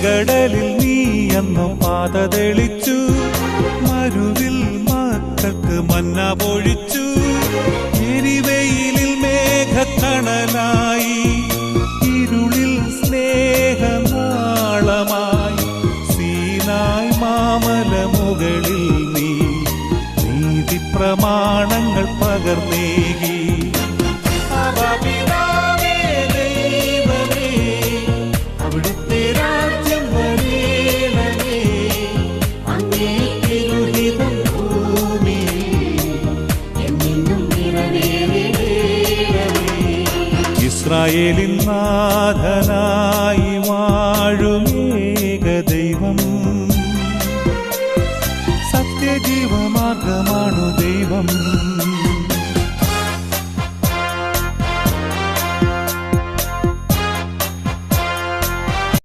ചെങ്കടലിൽ നീ അന്നു പാത തെളിച്ചു, മരുവിൽ മക്കൾക്ക് മന്ന പൊഴിച്ചു. എരിവെയിലിൽ മേഘത്തണലായി, ഇരുളിൽ സ്നേഹനാളമായി. സീനായ് മാമലമുകളിൽ നീ നീതി പ്രമാണങ്ങൾ പകർന്നേകി. അവിടുത്തെ രാജ്യം വരേണമേ, അങ്ങേ തിരുഹിതം ഭൂമിയിൽ എന്നെന്നും നിറവേറണമേ. ഇസ്രായേലിൻ നാഥനായ